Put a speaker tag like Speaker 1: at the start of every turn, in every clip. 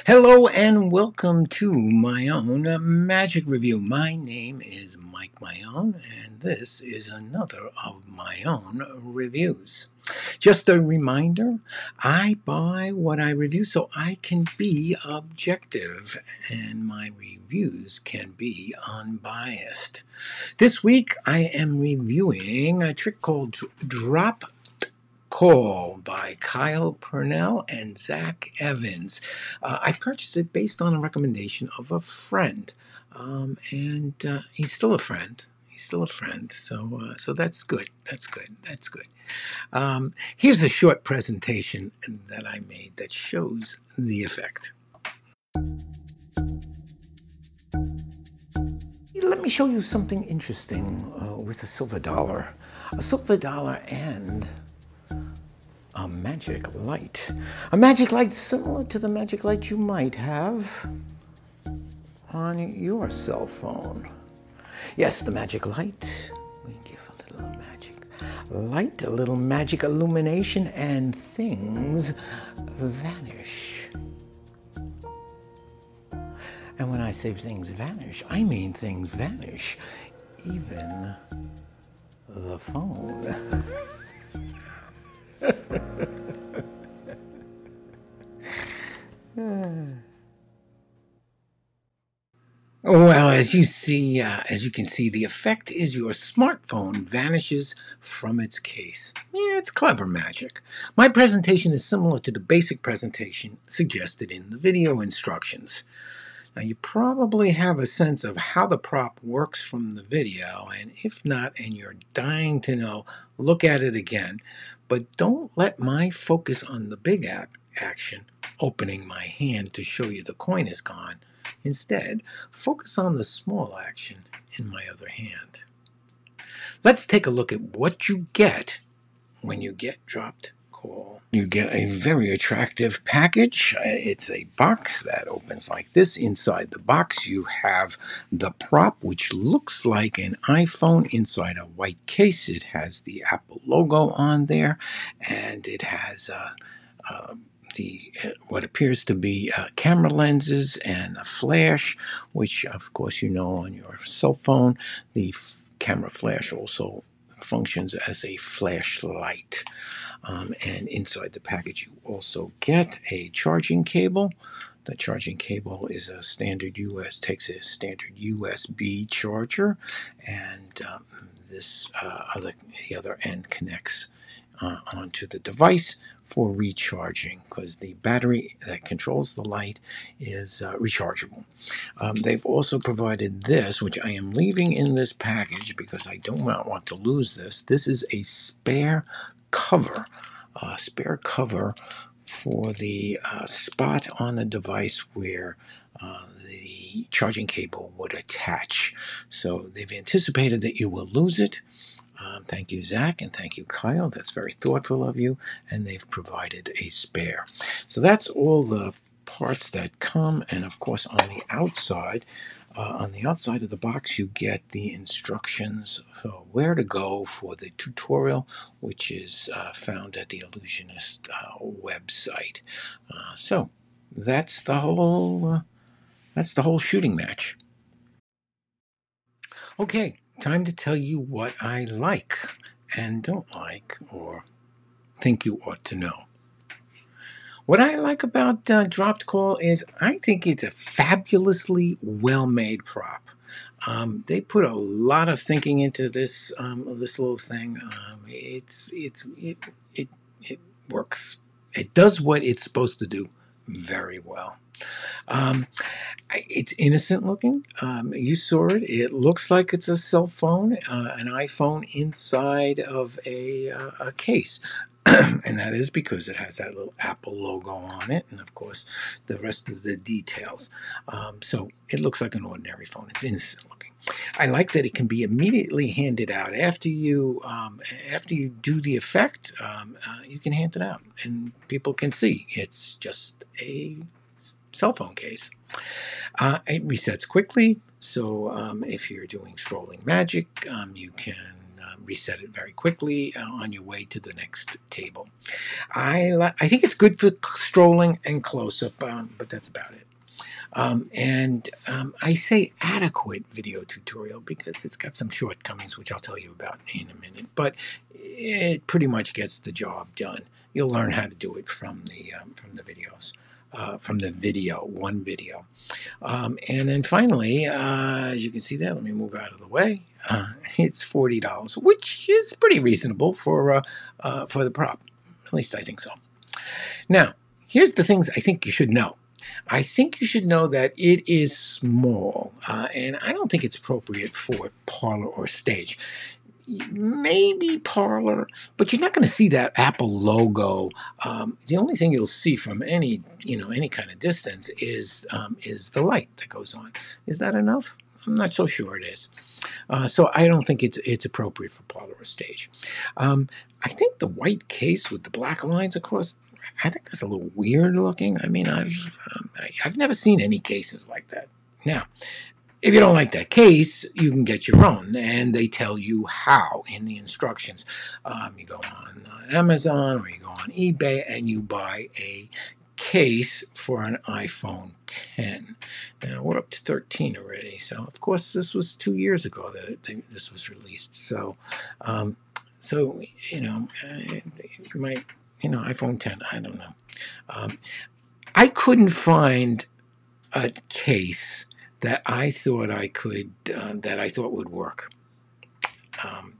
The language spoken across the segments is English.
Speaker 1: Hello and welcome to my own magic review. My name is Mike Maione, and this is another of my own reviews. Just a reminder, I buy what I review so I can be objective, and my reviews can be unbiased. This week I am reviewing a trick called Drop Call by Kyle Purnell and Zach Evans. I purchased it based on a recommendation of a friend, and he's still a friend. He's still a friend, so that's good. That's good. That's good. Here's a short presentation that I made that shows the effect. Let me show you something interesting with a silver dollar. A silver dollar and a magic light. A magic light similar to the magic light you might have on your cell phone. Yes, the magic light. We give a little magic light, a little magic illumination, and things vanish. And when I say things vanish, I mean things vanish. Even the phone. Well, as you can see, the effect is your smartphone vanishes from its case. Yeah, it's clever magic. My presentation is similar to the basic presentation suggested in the video instructions. Now, you probably have a sense of how the prop works from the video, and if not, and you're dying to know, look at it again. But don't let my focus on the big action, opening my hand to show you the coin is gone. Instead, focus on the small action in my other hand. Let's take a look at what you get when you get dropped call. You get a very attractive package. It's a box that opens like this. Inside the box you have the prop, which looks like an iPhone inside a white case. It has the Apple logo on there, and it has what appears to be camera lenses and a flash, which of course you know on your cell phone the camera flash also functions as a flashlight. And inside the package you also get a charging cable. The charging cable is a standard takes a standard USB charger, and the other end connects onto the device for recharging, because the battery that controls the light is rechargeable. They've also provided this, which I am leaving in this package because I do not want to lose this. This is a spare cover for the spot on the device where the charging cable would attach. So they've anticipated that you will lose it. Thank you, Zach, and thank you, Kyle. That's very thoughtful of you, and they've provided a spare. So that's all the parts that come, and of course on the outside of the box you get the instructions for where to go for the tutorial, which is found at the Illusionist website. So that's the whole shooting match. Okay, time to tell you what I like and don't like, or think you ought to know. What I like about Dropped Call is I think it's a fabulously well-made prop. They put a lot of thinking into this little thing. It works. It does what it's supposed to do very well. It's innocent looking. You saw it. It looks like it's a cell phone, an iPhone inside of a case. And that is because it has that little Apple logo on it, and of course the rest of the details. So it looks like an ordinary phone. It's innocent looking. I like that it can be immediately handed out after you do the effect. You can hand it out, and people can see it's just a cell phone case. It resets quickly, so if you're doing strolling magic, you can reset it very quickly on your way to the next table. I think it's good for strolling and close-up, but that's about it. I say adequate video tutorial because it's got some shortcomings, which I'll tell you about in a minute, but it pretty much gets the job done. You'll learn how to do it from the videos, from the video, one video. And then finally, as you can see there, let me move out of the way. It's $40, which is pretty reasonable for the prop. At least I think so. Now, here's the things I think you should know. I think you should know that it is small, and I don't think it's appropriate for parlor or stage. Maybe parlor, but you're not going to see that Apple logo. The only thing you'll see from any kind of distance is the light that goes on. Is that enough? I'm not so sure it is. So I don't think it's appropriate for parlor or stage. I think the white case with the black lines across, I think that's a little weird looking. I mean, I've never seen any cases like that. Now, if you don't like that case, you can get your own, and they tell you how in the instructions. You go on Amazon or you go on eBay and you buy a case for an iPhone 10. Now, we're up to 13 already, so of course this was 2 years ago that this was released. So, you might, iPhone 10, I don't know. I couldn't find a case that I thought would work.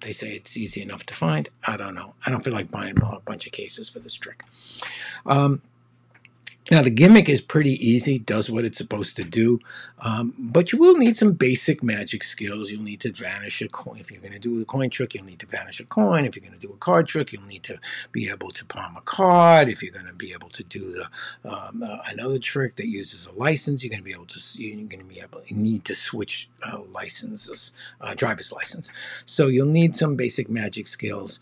Speaker 1: They say it's easy enough to find. I don't know. I don't feel like buying a bunch of cases for this trick. Now, the gimmick is pretty easy, does what it's supposed to do, but you will need some basic magic skills. You'll need to vanish a coin. If you're going to do a coin trick, you'll need to vanish a coin. If you're going to do a card trick, you'll need to be able to palm a card. If you're going to be able to do another trick that uses a license, you need to switch licenses, driver's license. So you'll need some basic magic skills,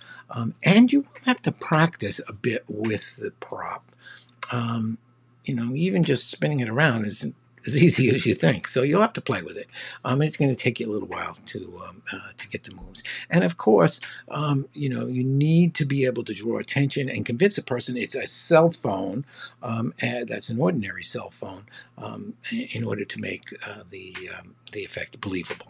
Speaker 1: and you will have to practice a bit with the prop. Even just spinning it around isn't as easy as you think. So you'll have to play with it. It's going to take you a little while to get the moves. And of course, you need to be able to draw attention and convince a person it's a cell phone, that's an ordinary cell phone, in order to make the effect believable.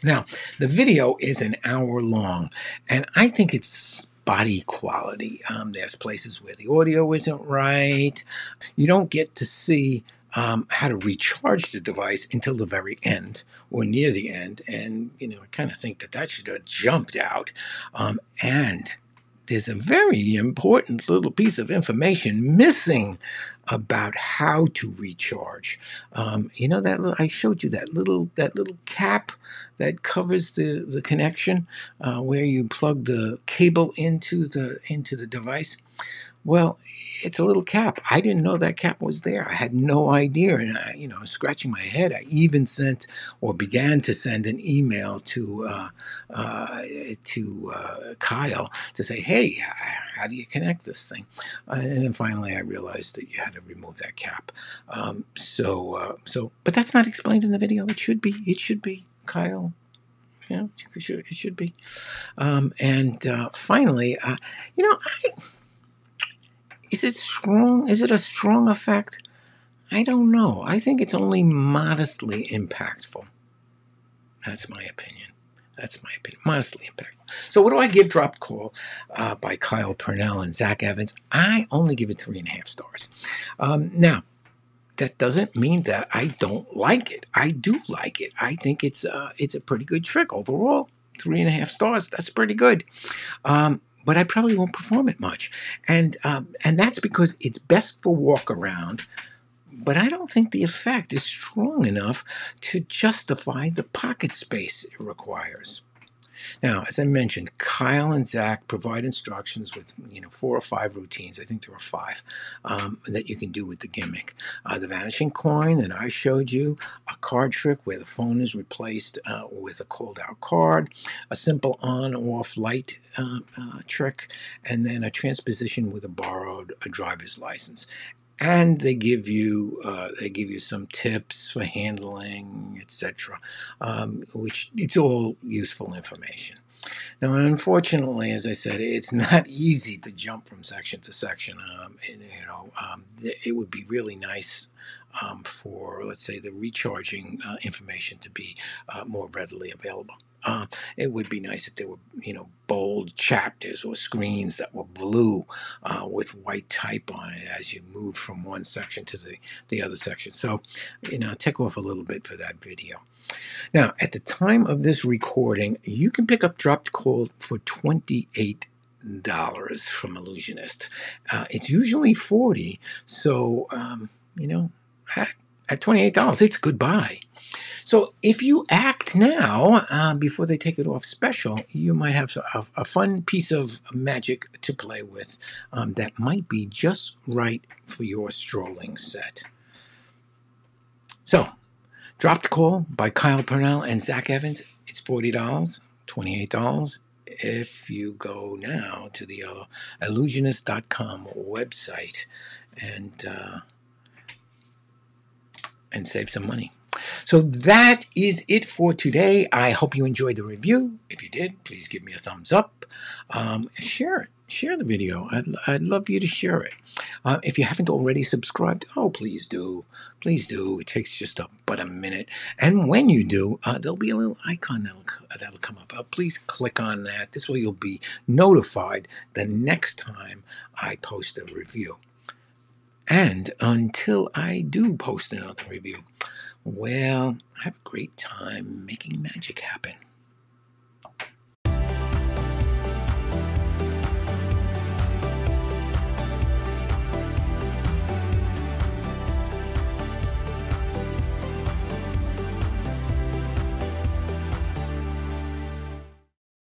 Speaker 1: Now, the video is an hour long, and I think it's spotty quality. There's places where the audio isn't right. You don't get to see how to recharge the device until the very end or near the end. And, I kind of think that should have jumped out. And there's a very important little piece of information missing about how to recharge. I showed you that little cap that covers the connection where you plug the cable into the device. Well, it's a little cap. I didn't know that cap was there. I had no idea, and I scratching my head. I even sent or began to send an email to Kyle to say, "Hey, how do you connect this thing?" And then finally, I realized that you had to remove that cap. But that's not explained in the video. It should be. It should be, Kyle. Yeah, it should be. Finally, is it strong? Is it a strong effect? I don't know. I think it's only modestly impactful. That's my opinion. Modestly impactful. So what do I give Dropped Call by Kyle Purnell and Zach Evans? I only give it 3.5 stars. Now, that doesn't mean that I don't like it. I do like it. I think it's a pretty good trick overall. 3.5 stars. That's pretty good. But I probably won't perform it much. And that's because it's best for walk around, but I don't think the effect is strong enough to justify the pocket space it requires. Now, as I mentioned, Kyle and Zach provide instructions with 4 or 5 routines. I think there are 5 that you can do with the gimmick. The vanishing coin that I showed you, a card trick where the phone is replaced with a called out card, a simple on-off light trick, and then a transposition with a driver's license. And they give you some tips for handling, etc., which it's all useful information. Now, unfortunately, as I said, it's not easy to jump from section to section. It would be really nice for, let's say, the recharging information to be more readily available. It would be nice if there were, bold chapters or screens that were blue with white type on it as you move from one section to the other section. So, take off a little bit for that video. Now, at the time of this recording, you can pick up Dropped Call for $28 from Illusionist. It's usually $40, so at $28, it's goodbye. So if you act now, before they take it off special, you might have a fun piece of magic to play with that might be just right for your strolling set. So, Dropped Call by Kyle Purnell and Zach Evans. It's $40, $28 if you go now to the illusionist.com website and save some money. So that is it for today. I hope you enjoyed the review. If you did, please give me a thumbs up. Share it. Share the video. I'd love you to share it. If you haven't already subscribed, please do. Please do. It takes just but a minute. And when you do, there'll be a little icon that'll come up. Please click on that. This way you'll be notified the next time I post a review. And until I do post another review, well, have a great time making magic happen.